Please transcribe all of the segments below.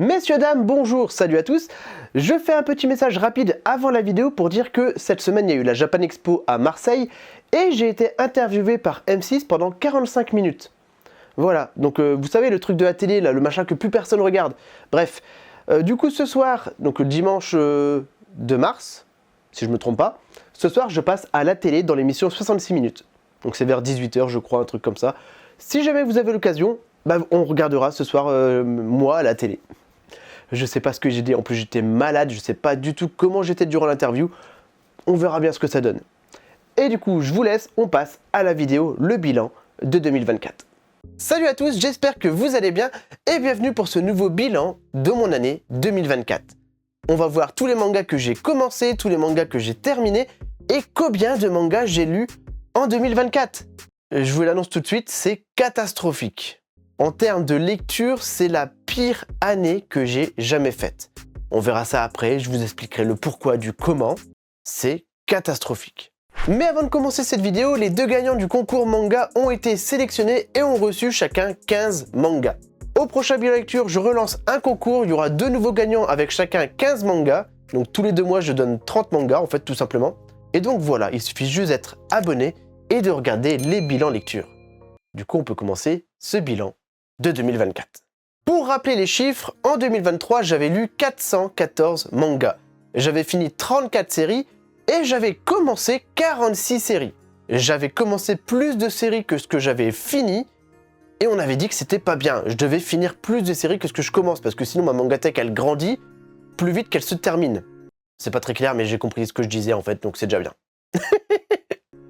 Messieurs, dames, bonjour, salut à tous. Je fais un petit message rapide avant la vidéo pour dire que cette semaine, il y a eu la Japan Expo à Marseille et j'ai été interviewé par M6 pendant 45 minutes. Voilà, donc vous savez, le truc de la télé, là, le machin que plus personne regarde. Bref, du coup, ce soir, donc le dimanche 2 mars, si je me trompe pas, ce soir, je passe à la télé dans l'émission 66 minutes. Donc c'est vers 18 h, je crois, un truc comme ça. Si jamais vous avez l'occasion, bah, on regardera ce soir moi à la télé. Je sais pas ce que j'ai dit, en plus j'étais malade, je sais pas du tout comment j'étais durant l'interview. On verra bien ce que ça donne. Et du coup, je vous laisse, on passe à la vidéo, le bilan de 2024. Salut à tous, j'espère que vous allez bien et bienvenue pour ce nouveau bilan de mon année 2024. On va voir tous les mangas que j'ai commencé, tous les mangas que j'ai terminés et combien de mangas j'ai lus en 2024. Je vous l'annonce tout de suite, c'est catastrophique. En termes de lecture, c'est la pire année que j'ai jamais faite. On verra ça après, je vous expliquerai le pourquoi du comment. C'est catastrophique. Mais avant de commencer cette vidéo, les deux gagnants du concours manga ont été sélectionnés et ont reçu chacun 15 mangas. Au prochain bilan lecture, je relance un concours, il y aura deux nouveaux gagnants avec chacun 15 mangas. Donc tous les 2 mois, je donne 30 mangas en fait tout simplement. Et donc voilà, il suffit juste d'être abonné et de regarder les bilans lecture. Du coup, on peut commencer ce bilan de 2024. Pour rappeler les chiffres, en 2023, j'avais lu 414 mangas. J'avais fini 34 séries et j'avais commencé 46 séries. J'avais commencé plus de séries que ce que j'avais fini et on avait dit que c'était pas bien. Je devais finir plus de séries que ce que je commence parce que sinon ma mangatech elle grandit plus vite qu'elle se termine. C'est pas très clair mais j'ai compris ce que je disais en fait donc c'est déjà bien.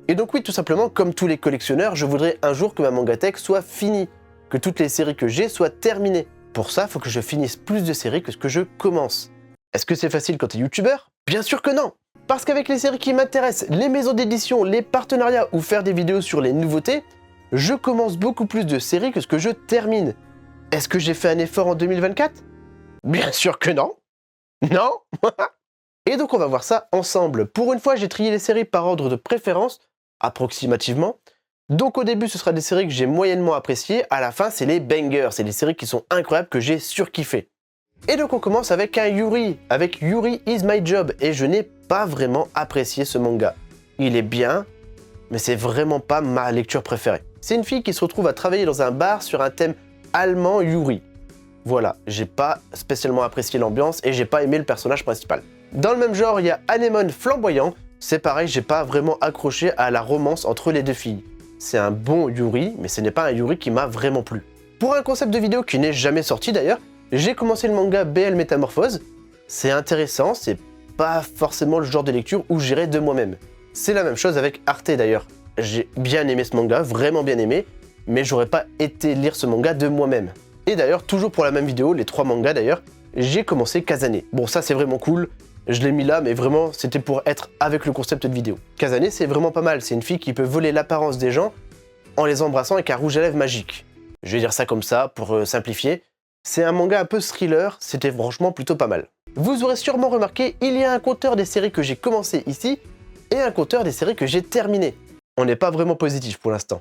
Et donc oui, tout simplement, comme tous les collectionneurs, je voudrais un jour que ma mangatech soit finie. Que toutes les séries que j'ai soient terminées. Pour ça, il faut que je finisse plus de séries que ce que je commence. Est-ce que c'est facile quand t'es youtubeur? Bien sûr que non. Parce qu'avec les séries qui m'intéressent, les maisons d'édition, les partenariats ou faire des vidéos sur les nouveautés, je commence beaucoup plus de séries que ce que je termine. Est-ce que j'ai fait un effort en 2024? Bien sûr que non. Non. Et donc on va voir ça ensemble. Pour une fois, j'ai trié les séries par ordre de préférence, approximativement. Donc au début, ce sera des séries que j'ai moyennement appréciées. À la fin, c'est les bangers. C'est des séries qui sont incroyables, que j'ai surkiffé. Et donc on commence avec un Yuri, avec Yuri is my job. Et je n'ai pas vraiment apprécié ce manga. Il est bien, mais c'est vraiment pas ma lecture préférée. C'est une fille qui se retrouve à travailler dans un bar sur un thème allemand Yuri. Voilà, j'ai pas spécialement apprécié l'ambiance et j'ai pas aimé le personnage principal. Dans le même genre, il y a Anemone Flamboyant. C'est pareil, j'ai pas vraiment accroché à la romance entre les deux filles. C'est un bon Yuri, mais ce n'est pas un Yuri qui m'a vraiment plu. Pour un concept de vidéo qui n'est jamais sorti d'ailleurs, j'ai commencé le manga BL Métamorphose. C'est intéressant, c'est pas forcément le genre de lecture où j'irai de moi-même. C'est la même chose avec Arte d'ailleurs. J'ai bien aimé ce manga, vraiment bien aimé, mais j'aurais pas été lire ce manga de moi-même. Et d'ailleurs, toujours pour la même vidéo, les 3 mangas d'ailleurs, j'ai commencé Kazane. Bon, ça c'est vraiment cool. Je l'ai mis là, mais vraiment, c'était pour être avec le concept de vidéo. Kazane, c'est vraiment pas mal. C'est une fille qui peut voler l'apparence des gens en les embrassant avec un rouge à lèvres magique. Je vais dire ça comme ça, pour simplifier. C'est un manga un peu thriller, c'était franchement plutôt pas mal. Vous aurez sûrement remarqué, il y a un compteur des séries que j'ai commencé ici, et un compteur des séries que j'ai terminées. On n'est pas vraiment positif pour l'instant.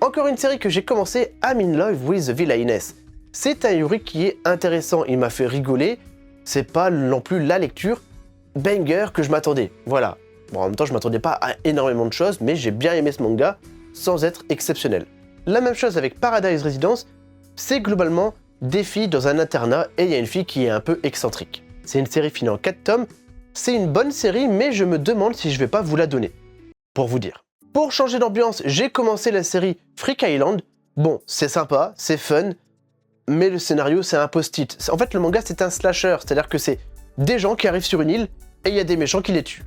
Encore une série que j'ai commencé, I'm in love with the villainess. C'est un Yuri qui est intéressant, il m'a fait rigoler. C'est pas non plus la lecture banger que je m'attendais, voilà. Bon, en même temps, je m'attendais pas à énormément de choses, mais j'ai bien aimé ce manga, sans être exceptionnel. La même chose avec Paradise Residence, c'est globalement des filles dans un internat, et il y a une fille qui est un peu excentrique. C'est une série finie en 4 tomes, c'est une bonne série, mais je me demande si je vais pas vous la donner, pour vous dire. Pour changer d'ambiance, j'ai commencé la série Freak Island. Bon, c'est sympa, c'est fun, mais le scénario, c'est un post-it. En fait, le manga, c'est un slasher, c'est-à-dire que c'est des gens qui arrivent sur une île et il y a des méchants qui les tuent.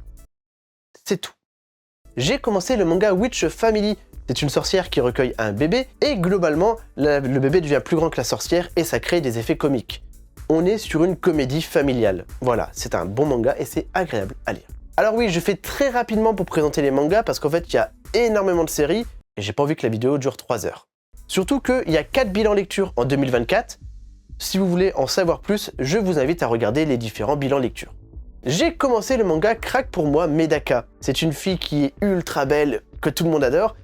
C'est tout. J'ai commencé le manga Witch Family. C'est une sorcière qui recueille un bébé et globalement, le bébé devient plus grand que la sorcière et ça crée des effets comiques. On est sur une comédie familiale. Voilà, c'est un bon manga et c'est agréable à lire. Alors oui, je fais très rapidement pour présenter les mangas parce qu'en fait, il y a énormément de séries et j'ai pas envie que la vidéo dure 3 heures. Surtout qu'il y a 4 bilans lecture en 2024. Si vous voulez en savoir plus, je vous invite à regarder les différents bilans lecture. J'ai commencé le manga Crack pour moi Medaka. C'est une fille qui est ultra belle, que tout le monde adore,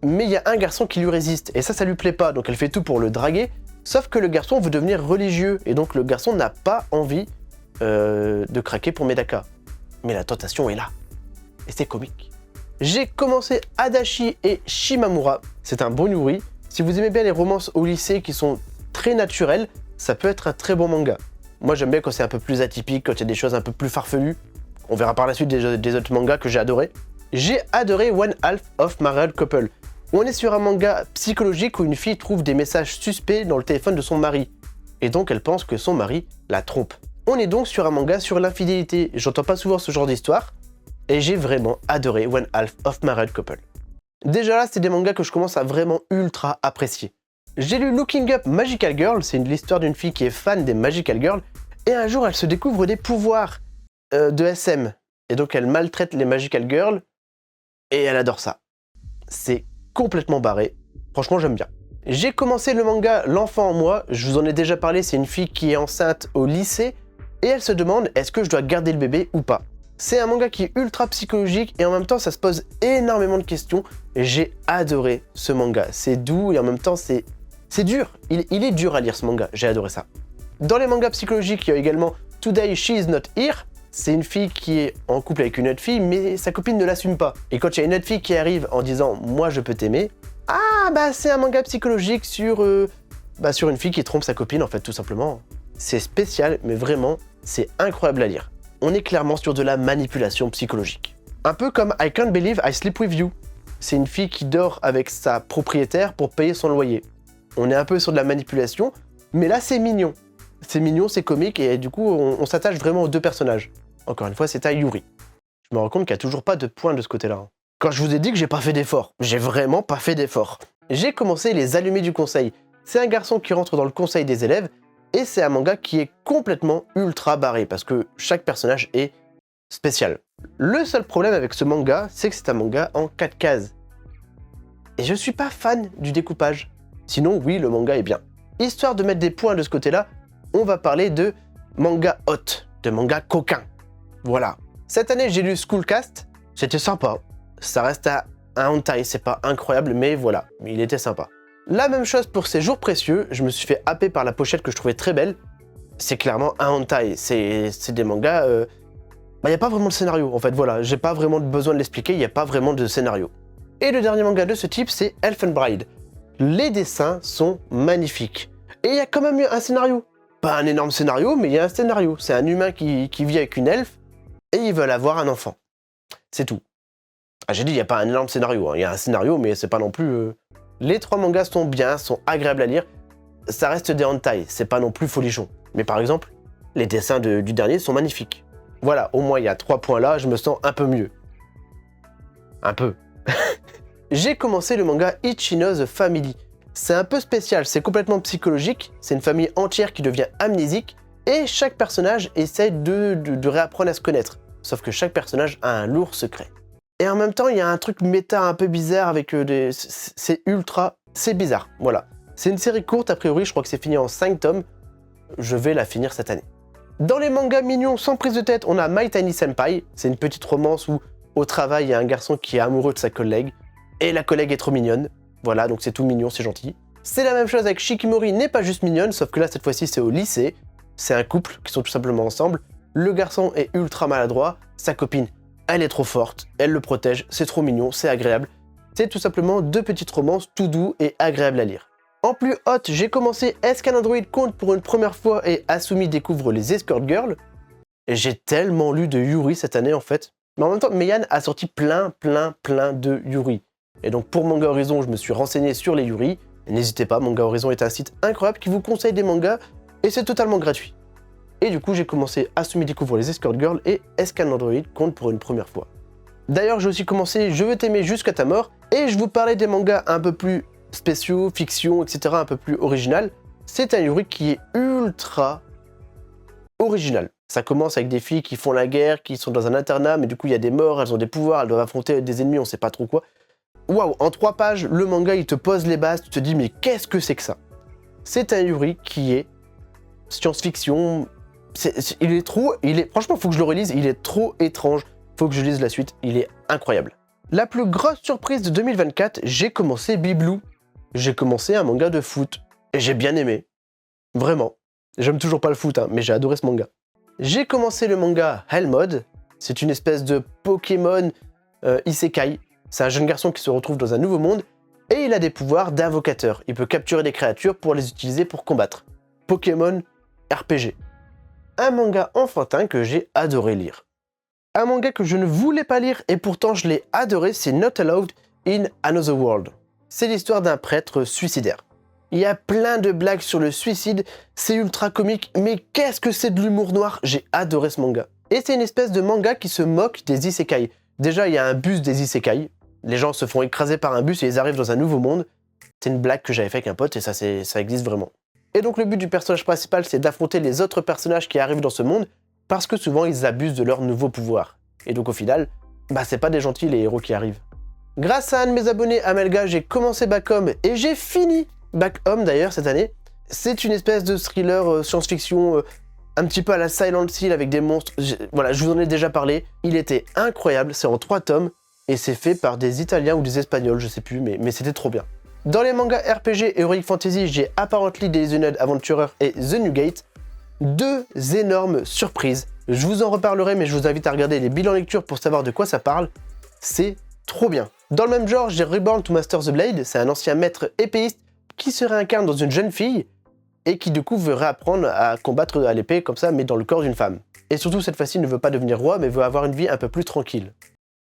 mais il y a un garçon qui lui résiste, et ça lui plaît pas, donc elle fait tout pour le draguer, Sauf que le garçon veut devenir religieux, et donc le garçon n'a pas envie de craquer pour Medaka. Mais la tentation est là, et c'est comique. J'ai commencé Adachi et Shimamura, c'est un bon yuri. Si vous aimez bien les romances au lycée qui sont très naturelles, ça peut être un très bon manga. Moi j'aime bien quand c'est un peu plus atypique, quand il y a des choses un peu plus farfelues. On verra par la suite des autres mangas que j'ai adorés. J'ai adoré One Half of Married Couple. On est sur un manga psychologique où une fille trouve des messages suspects dans le téléphone de son mari. Et donc elle pense que son mari la trompe. On est donc sur un manga sur l'infidélité. J'entends pas souvent ce genre d'histoire. Et j'ai vraiment adoré One Half of Married Couple. Déjà là, c'est des mangas que je commence à vraiment ultra apprécier. J'ai lu Looking Up Magical Girl, c'est l'histoire d'une fille qui est fan des Magical Girls, et un jour elle se découvre des pouvoirs de SM, et donc elle maltraite les Magical Girls, et elle adore ça. C'est complètement barré, franchement j'aime bien. J'ai commencé le manga L'enfant en moi, je vous en ai déjà parlé, c'est une fille qui est enceinte au lycée, et elle se demande est-ce que je dois garder le bébé ou pas. C'est un manga qui est ultra psychologique et en même temps ça se pose énormément de questions. J'ai adoré ce manga, c'est doux et en même temps c'est dur. Il est dur à lire ce manga, j'ai adoré ça. Dans les mangas psychologiques, il y a également Today She Is Not Here. C'est une fille qui est en couple avec une autre fille mais sa copine ne l'assume pas. Et quand il y a une autre fille qui arrive en disant moi je peux t'aimer, ah bah c'est un manga psychologique sur une fille qui trompe sa copine en fait tout simplement. C'est spécial mais vraiment c'est incroyable à lire. On est clairement sur de la manipulation psychologique. Un peu comme I Can't Believe I Sleep With You. C'est une fille qui dort avec sa propriétaire pour payer son loyer. On est un peu sur de la manipulation, mais là c'est mignon. C'est mignon, c'est comique, et du coup on s'attache vraiment aux deux personnages. Encore une fois, c'est à Yuri. Je me rends compte qu'il n'y a toujours pas de point de ce côté-là. Quand je vous ai dit que j'ai pas fait d'effort, j'ai vraiment pas fait d'effort. J'ai commencé Les Allumés du Conseil. C'est un garçon qui rentre dans le conseil des élèves, et c'est un manga qui est complètement ultra barré, parce que chaque personnage est spécial. Le seul problème avec ce manga, c'est que c'est un manga en 4 cases. Et je suis pas fan du découpage. Sinon, oui, le manga est bien. Histoire de mettre des points de ce côté-là, on va parler de manga hot, de manga coquin. Voilà. Cette année, j'ai lu Schoolcast, c'était sympa. Ça reste un hentai, c'est pas incroyable, mais voilà, il était sympa. La même chose pour Ces Jours Précieux, je me suis fait happer par la pochette que je trouvais très belle. C'est clairement un hentai, c'est des mangas... il n'y a pas vraiment de scénario, en fait, voilà. J'ai pas vraiment besoin de l'expliquer, il n'y a pas vraiment de scénario. Et le dernier manga de ce type, c'est Elfen Bride. Les dessins sont magnifiques. Et il y a quand même eu un scénario. Pas un énorme scénario, mais il y a un scénario. C'est un humain qui vit avec une elfe, et ils veulent avoir un enfant. C'est tout. Ah, j'ai dit, il n'y a pas un énorme scénario, hein. Il y a un scénario, mais c'est pas non plus... Les 3 mangas sont bien, sont agréables à lire. Ça reste des hentai, c'est pas non plus folichon. Mais par exemple, les dessins du dernier sont magnifiques. Voilà, au moins il y a 3 points là, je me sens un peu mieux. Un peu. J'ai commencé le manga Ichino the Family. C'est un peu spécial, c'est complètement psychologique, c'est une famille entière qui devient amnésique, et chaque personnage essaie de réapprendre à se connaître. Sauf que chaque personnage a un lourd secret. Et en même temps, il y a un truc méta un peu bizarre avec c'est bizarre, voilà. C'est une série courte, a priori, je crois que c'est fini en 5 tomes. Je vais la finir cette année. Dans les mangas mignons sans prise de tête, on a My Tiny Senpai. C'est une petite romance où, au travail, il y a un garçon qui est amoureux de sa collègue. Et la collègue est trop mignonne. Voilà, donc c'est tout mignon, c'est gentil. C'est la même chose avec Shikimori n'est pas juste mignonne, sauf que là, cette fois-ci, c'est au lycée. C'est un couple qui sont tout simplement ensemble. Le garçon est ultra maladroit. Sa copine, elle est trop forte. Elle le protège. C'est trop mignon, c'est agréable. C'est tout simplement 2 petites romances tout doux et agréables à lire. En plus hot, j'ai commencé Est-ce qu'un android compte pour une première fois et Asumi découvre les Escort Girls. Et j'ai tellement lu de Yuri cette année en fait. Mais en même temps, Meian a sorti plein de Yuri. Et donc pour Manga Horizon, je me suis renseigné sur les Yuri. N'hésitez pas, Manga Horizon est un site incroyable qui vous conseille des mangas et c'est totalement gratuit. Et du coup, j'ai commencé Asumi découvre les Escort Girls et Est-ce qu'un android compte pour une première fois. D'ailleurs, j'ai aussi commencé Je veux t'aimer jusqu'à ta mort et je vous parlais des mangas un peu plus spéciaux, fiction, etc., un peu plus original. C'est un Yuri qui est ultra original. Ça commence avec des filles qui font la guerre, qui sont dans un internat, mais du coup il y a des morts, elles ont des pouvoirs, elles doivent affronter des ennemis, on sait pas trop quoi. Waouh, en 3 pages, le manga il te pose les bases, tu te dis mais qu'est-ce que c'est que ça? C'est un Yuri qui est science-fiction, franchement faut que je le relise, il est trop étrange, faut que je lise la suite, il est incroyable. La plus grosse surprise de 2024, j'ai commencé Biblou. J'ai commencé un manga de foot, et j'ai bien aimé. Vraiment. J'aime toujours pas le foot, hein, mais j'ai adoré ce manga. J'ai commencé le manga Hellmode. C'est une espèce de Pokémon Isekai. C'est un jeune garçon qui se retrouve dans un nouveau monde et il a des pouvoirs d'invocateur. Il peut capturer des créatures pour les utiliser pour combattre. Pokémon RPG. Un manga enfantin que j'ai adoré lire. Un manga que je ne voulais pas lire et pourtant je l'ai adoré, c'est Not Allowed in Another World. C'est l'histoire d'un prêtre suicidaire. Il y a plein de blagues sur le suicide, c'est ultra comique, mais qu'est-ce que c'est de l'humour noir? J'ai adoré ce manga. Et c'est une espèce de manga qui se moque des isekai. Déjà, il y a un bus des isekai. Les gens se font écraser par un bus et ils arrivent dans un nouveau monde. C'est une blague que j'avais fait avec un pote et ça existe vraiment. Et donc le but du personnage principal, c'est d'affronter les autres personnages qui arrivent dans ce monde, parce que souvent ils abusent de leurs nouveaux pouvoirs. Et donc au final, c'est pas des gentils les héros qui arrivent. Grâce à un de mes abonnés, Amelga, j'ai commencé Back Home et j'ai fini Back Home d'ailleurs cette année. C'est une espèce de thriller science-fiction un petit peu à la Silent Hill avec des monstres. Voilà, je vous en ai déjà parlé. Il était incroyable, c'est en 3 tomes et c'est fait par des Italiens ou des Espagnols, je sais plus, mais c'était trop bien. Dans les mangas RPG Heroic Fantasy, j'ai Apparently Delusioned Adventurer et The New Gate. 2 énormes surprises. Je vous en reparlerai, mais je vous invite à regarder les bilans lecture pour savoir de quoi ça parle. C'est trop bien. Dans le même genre, j'ai Reborn to Master the Blade. C'est un ancien maître épéiste qui se réincarne dans une jeune fille et qui du coup veut réapprendre à combattre à l'épée comme ça, mais dans le corps d'une femme. Et surtout, cette fois-ci, ne veut pas devenir roi, mais veut avoir une vie un peu plus tranquille.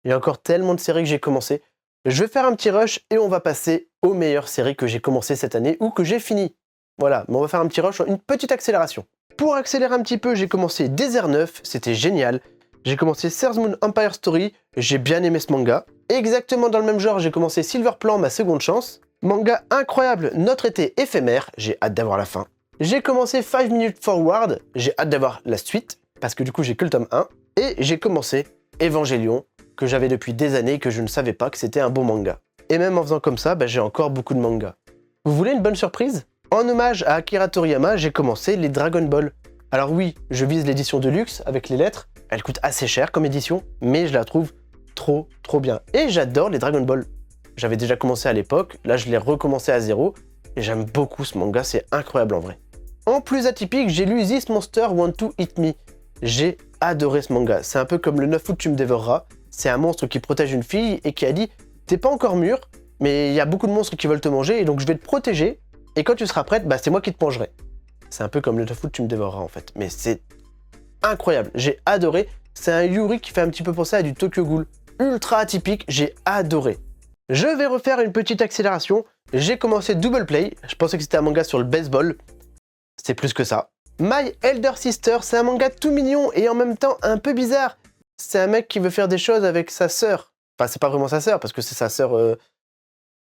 Il y a encore tellement de séries que j'ai commencé. Je vais faire un petit rush et on va passer aux meilleures séries que j'ai commencées cette année ou que j'ai fini. Voilà, mais on va faire un petit rush, une petite accélération. Pour accélérer un petit peu, j'ai commencé Désert 9, c'était génial. J'ai commencé Sailor Moon Empire Story, j'ai bien aimé ce manga. Exactement dans le même genre, j'ai commencé Silver Plan, ma seconde chance. Manga incroyable, Notre été éphémère, j'ai hâte d'avoir la fin. J'ai commencé 5 Minutes Forward, j'ai hâte d'avoir la suite, parce que du coup j'ai que le tome 1. Et j'ai commencé Evangelion, que j'avais depuis des années et que je ne savais pas que c'était un bon manga. Et même en faisant comme ça, j'ai encore beaucoup de mangas. Vous voulez une bonne surprise? En hommage à Akira Toriyama, j'ai commencé les Dragon Ball. Alors oui, je vise l'édition de luxe avec les lettres, elle coûte assez cher comme édition, mais je la trouve trop bien. Et j'adore les Dragon Ball. J'avais déjà commencé à l'époque, là je l'ai recommencé à zéro, et j'aime beaucoup ce manga, c'est incroyable en vrai. En plus atypique, j'ai lu This Monster Want to Eat Me. J'ai adoré ce manga, c'est un peu comme le 9 août tu me dévoreras. C'est un monstre qui protège une fille et qui a dit « T'es pas encore mûr, mais il y a beaucoup de monstres qui veulent te manger et donc je vais te protéger et quand tu seras prête, c'est moi qui te mangerai. » C'est un peu comme le 9 août tu me dévoreras en fait, mais c'est incroyable, j'ai adoré. C'est un Yuri qui fait un petit peu penser à du Tokyo Ghoul. Ultra atypique, j'ai adoré. Je vais refaire une petite accélération. J'ai commencé Double Play, je pensais que c'était un manga sur le baseball. C'est plus que ça. My Elder Sister, c'est un manga tout mignon et en même temps un peu bizarre. C'est un mec qui veut faire des choses avec sa sœur. Enfin, c'est pas vraiment sa sœur, parce que c'est sa sœur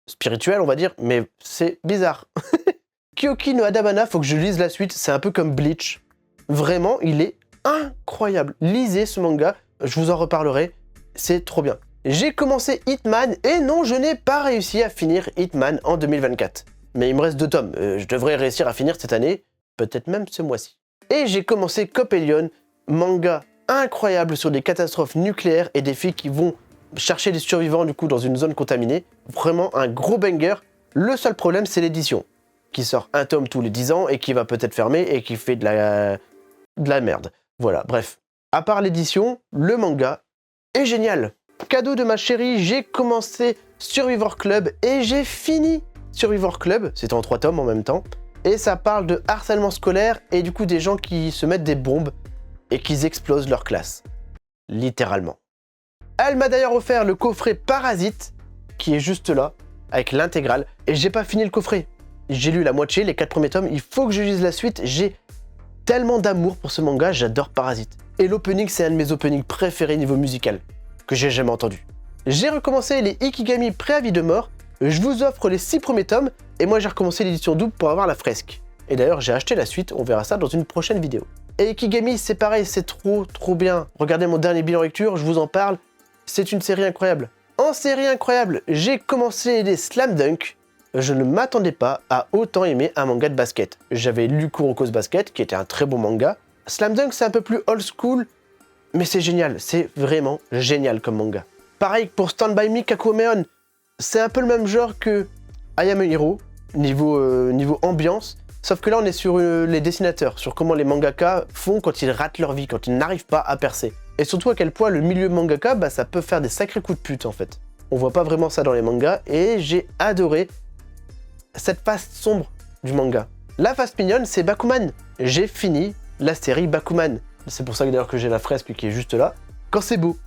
spirituelle, on va dire, mais c'est bizarre. Kyoki no Adamana, faut que je lise la suite, c'est un peu comme Bleach. Vraiment, il est incroyable. Lisez ce manga, je vous en reparlerai, c'est trop bien. J'ai commencé Hitman, et non, je n'ai pas réussi à finir Hitman en 2024. Mais il me reste 2 tomes, je devrais réussir à finir cette année, peut-être même ce mois-ci. Et j'ai commencé Coppelion, manga incroyable sur des catastrophes nucléaires et des filles qui vont chercher des survivants du coup dans une zone contaminée. Vraiment un gros banger. Le seul problème, c'est l'édition, qui sort un tome tous les 10 ans et qui va peut-être fermer et qui fait de la merde. Voilà, bref. À part l'édition, le manga est génial. Cadeau de ma chérie, j'ai commencé Survivor Club et j'ai fini Survivor Club. C'était en 3 tomes en même temps. Et ça parle de harcèlement scolaire et du coup des gens qui se mettent des bombes et qu'ils explosent leur classe. Littéralement. Elle m'a d'ailleurs offert le coffret Parasite, qui est juste là, avec l'intégrale, et j'ai pas fini le coffret. J'ai lu la moitié, les 4 premiers tomes, il faut que je lise la suite, j'ai tellement d'amour pour ce manga, j'adore Parasite. Et l'opening, c'est un de mes openings préférés niveau musical, que j'ai jamais entendu. J'ai recommencé les Ikigami Préavis de mort, je vous offre les 6 premiers tomes, et moi j'ai recommencé l'édition double pour avoir la fresque. Et d'ailleurs, j'ai acheté la suite, on verra ça dans une prochaine vidéo. Et Ikigami, c'est pareil, c'est trop bien. Regardez mon dernier bilan lecture, je vous en parle. C'est une série incroyable. En série incroyable, j'ai commencé les Slam Dunk. Je ne m'attendais pas à autant aimer un manga de basket. J'avais lu Kuroko's Basket, qui était un très bon manga. Slam Dunk, c'est un peu plus old school, mais c'est génial. C'est vraiment génial comme manga. Pareil pour Stand By Me Kakuomeon. C'est un peu le même genre que I Am a Hero, niveau ambiance. Sauf que là, on est sur les dessinateurs, sur comment les mangaka font quand ils ratent leur vie, quand ils n'arrivent pas à percer. Et surtout à quel point le milieu mangaka, bah, ça peut faire des sacrés coups de pute en fait. On voit pas vraiment ça dans les mangas, et j'ai adoré cette face sombre du manga. La face mignonne, c'est Bakuman. J'ai fini la série Bakuman. C'est pour ça que d'ailleurs que j'ai la fresque qui est juste là. Quand c'est beau,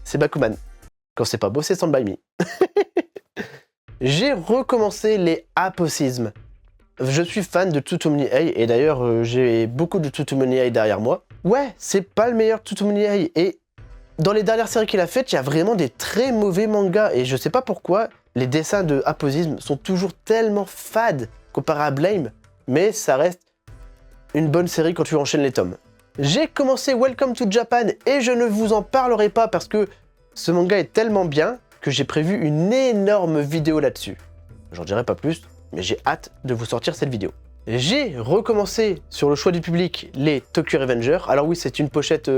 c'est Bakuman. Quand c'est pas beau, c'est Stand By Me. J'ai recommencé les aposismes. Je suis fan de Tsutomu Ei, et d'ailleurs j'ai beaucoup de Tsutomu Ei derrière moi. Ouais, c'est pas le meilleur Tsutomu Ei, et dans les dernières séries qu'il a faites, il y a vraiment des très mauvais mangas, et je sais pas pourquoi, les dessins de aposisme sont toujours tellement fades comparé à Blame, mais ça reste une bonne série quand tu enchaînes les tomes. J'ai commencé Welcome to Japan, et je ne vous en parlerai pas parce que ce manga est tellement bien que j'ai prévu une énorme vidéo là-dessus. J'en dirai pas plus, mais j'ai hâte de vous sortir cette vidéo. J'ai recommencé sur le choix du public les Tokyo Revengers. Alors oui, c'est une pochette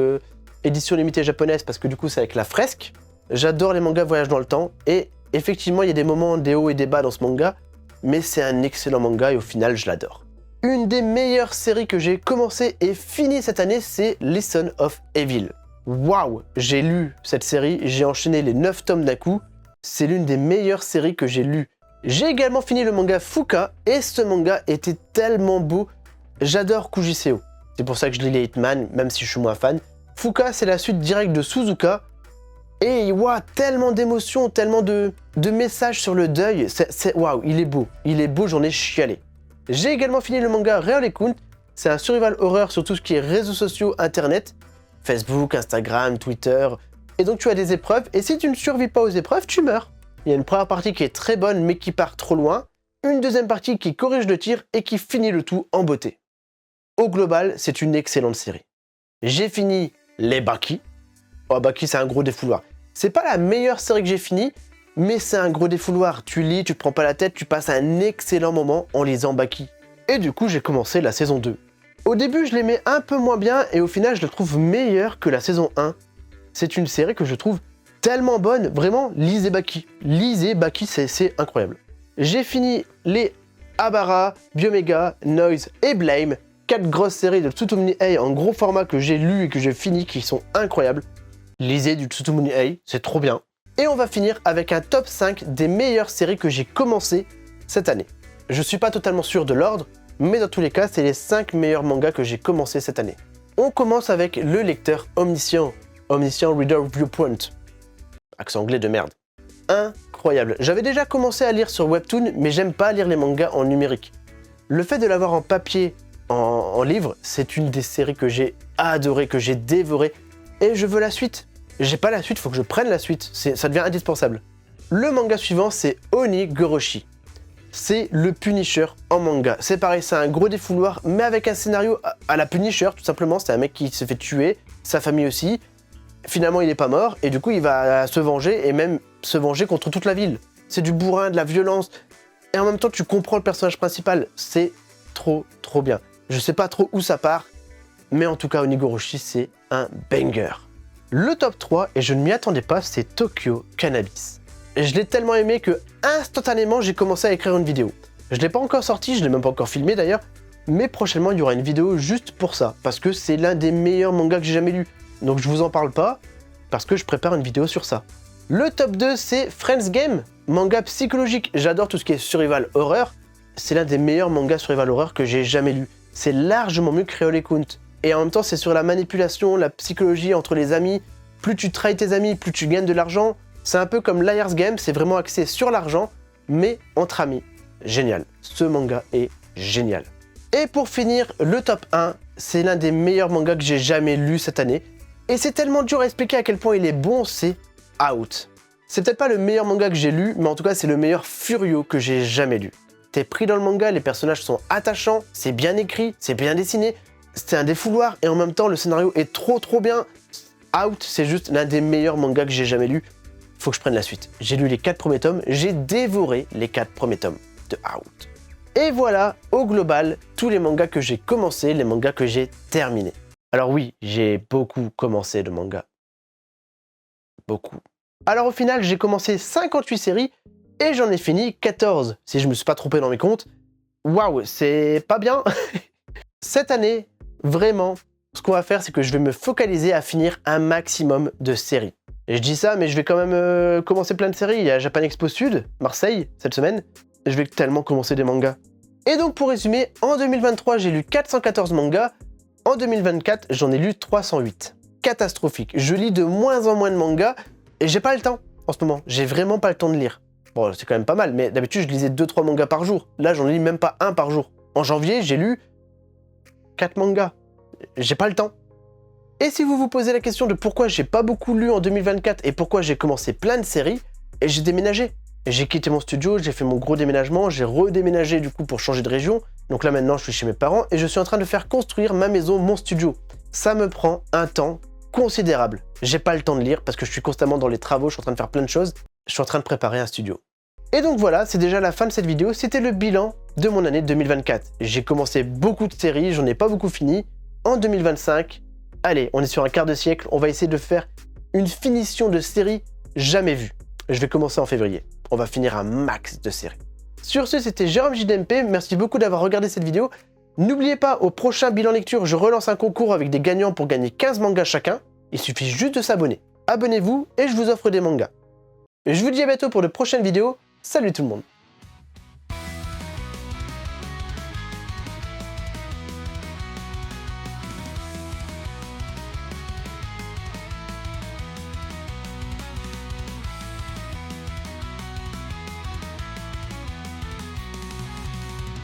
édition limitée japonaise parce que du coup c'est avec la fresque. J'adore les mangas voyage dans le temps et effectivement il y a des moments des hauts et des bas dans ce manga, mais c'est un excellent manga et au final je l'adore. Une des meilleures séries que j'ai commencé et fini cette année, c'est Lesson of Evil. Waouh, j'ai lu cette série, j'ai enchaîné les 9 tomes d'un coup. C'est l'une des meilleures séries que j'ai lues. J'ai également fini le manga Fuka, et ce manga était tellement beau. J'adore Kujiseo. C'est pour ça que je lis les Hitman, même si je suis moins fan. Fuka, c'est la suite directe de Suzuka. Et waouh, tellement d'émotions, tellement de messages sur le deuil. Waouh, il est beau, j'en ai chialé. J'ai également fini le manga Real Count. C'est un survival horror sur tout ce qui est réseaux sociaux, internet. Facebook, Instagram, Twitter. Et donc tu as des épreuves, et si tu ne survis pas aux épreuves, tu meurs. Il y a une première partie qui est très bonne mais qui part trop loin, une deuxième partie qui corrige le tir et qui finit le tout en beauté. Au global, c'est une excellente série. J'ai fini les Baki. Oh, Baki, c'est un gros défouloir. C'est pas la meilleure série que j'ai finie, mais c'est un gros défouloir. Tu lis, tu te prends pas la tête, tu passes un excellent moment en lisant Baki. Et du coup, j'ai commencé la saison 2. Au début, je l'aimais un peu moins bien et au final, je la trouve meilleure que la saison 1. C'est une série que je trouve tellement bonne, vraiment, lisez Baki. Lisez Baki, c'est incroyable. J'ai fini les Abara, Biomega, Noise et Blame, 4 grosses séries de Tsutomu Ei en gros format que j'ai lu et que j'ai fini, qui sont incroyables. Lisez du Tsutomu Ei, c'est trop bien. Et on va finir avec un top 5 des meilleures séries que j'ai commencé cette année. Je suis pas totalement sûr de l'ordre, mais dans tous les cas, c'est les 5 meilleurs mangas que j'ai commencé cette année. On commence avec le lecteur omniscient, Omniscient Reader Viewpoint. Accent anglais de merde. Incroyable. J'avais déjà commencé à lire sur Webtoon, mais j'aime pas lire les mangas en numérique. Le fait de l'avoir en papier, en livre, c'est une des séries que j'ai adoré, que j'ai dévoré, et je veux la suite. J'ai pas la suite, faut que je prenne la suite, ça devient indispensable. Le manga suivant, c'est Onigoroshi. C'est le Punisher en manga. C'est pareil, c'est un gros défouloir, mais avec un scénario à la Punisher, tout simplement. C'est un mec qui se fait tuer, sa famille aussi. Finalement, il n'est pas mort, et du coup, il va se venger, et même se venger contre toute la ville. C'est du bourrin, de la violence, et en même temps, tu comprends le personnage principal. C'est trop bien. Je sais pas trop où ça part, mais en tout cas, Onigoroshi, c'est un banger. Le top 3, et je ne m'y attendais pas, c'est Tokyo Cannabis. Et je l'ai tellement aimé que, instantanément, j'ai commencé à écrire une vidéo. Je l'ai pas encore sorti, je l'ai même pas encore filmé d'ailleurs, mais prochainement, il y aura une vidéo juste pour ça, parce que c'est l'un des meilleurs mangas que j'ai jamais lu. Donc je vous en parle pas, parce que je prépare une vidéo sur ça. Le top 2, c'est Friends Game, manga psychologique. J'adore tout ce qui est survival horror. C'est l'un des meilleurs mangas survival horror que j'ai jamais lu. C'est largement mieux que Real Count. Et en même temps, c'est sur la manipulation, la psychologie entre les amis. Plus tu trahis tes amis, plus tu gagnes de l'argent. C'est un peu comme Liar's Game, c'est vraiment axé sur l'argent, mais entre amis. Génial. Ce manga est génial. Et pour finir, le top 1, c'est l'un des meilleurs mangas que j'ai jamais lu cette année. Et c'est tellement dur à expliquer à quel point il est bon, c'est Out. C'est peut-être pas le meilleur manga que j'ai lu, mais en tout cas c'est le meilleur Furio que j'ai jamais lu. T'es pris dans le manga, les personnages sont attachants, c'est bien écrit, c'est bien dessiné, c'est un défouloir et en même temps le scénario est trop bien. Out, c'est juste l'un des meilleurs mangas que j'ai jamais lu. Faut que je prenne la suite. J'ai lu les 4 premiers tomes, j'ai dévoré les 4 premiers tomes de Out. Et voilà, au global, tous les mangas que j'ai commencé, les mangas que j'ai terminés. Alors oui, j'ai beaucoup commencé de manga. Beaucoup. Alors au final, j'ai commencé 58 séries et j'en ai fini 14, si je me suis pas trompé dans mes comptes. waouh, c'est pas bien. Cette année, vraiment, ce qu'on va faire, c'est que je vais me focaliser à finir un maximum de séries. Et je dis ça, mais je vais quand même commencer plein de séries. Il y a Japan Expo Sud, Marseille, cette semaine. Et je vais tellement commencer des mangas. Et donc, pour résumer, en 2023, j'ai lu 414 mangas. En 2024, j'en ai lu 308. Catastrophique. Je lis de moins en moins de mangas et j'ai pas le temps en ce moment. J'ai vraiment pas le temps de lire. Bon, c'est quand même pas mal, mais d'habitude, je lisais 2-3 mangas par jour. Là, j'en lis même pas un par jour. En janvier, j'ai lu 4 mangas. J'ai pas le temps. Et si vous vous posez la question de pourquoi j'ai pas beaucoup lu en 2024 et pourquoi j'ai commencé plein de séries, et j'ai déménagé. J'ai quitté mon studio, j'ai fait mon gros déménagement, j'ai redéménagé du coup pour changer de région. Donc là maintenant je suis chez mes parents et je suis en train de faire construire ma maison, mon studio. Ça me prend un temps considérable. J'ai pas le temps de lire parce que je suis constamment dans les travaux, je suis en train de faire plein de choses. Je suis en train de préparer un studio. Et donc voilà, c'est déjà la fin de cette vidéo. C'était le bilan de mon année 2024. J'ai commencé beaucoup de séries, j'en ai pas beaucoup fini. En 2025, allez, on est sur un quart de siècle, on va essayer de faire une finition de série jamais vue. Je vais commencer en février. On va finir un max de séries. Sur ce, c'était Jérôme JDMP. Merci beaucoup d'avoir regardé cette vidéo. N'oubliez pas, au prochain bilan lecture, je relance un concours avec des gagnants pour gagner 15 mangas chacun. Il suffit juste de s'abonner. Abonnez-vous et je vous offre des mangas. Je vous dis à bientôt pour de prochaines vidéos. Salut tout le monde!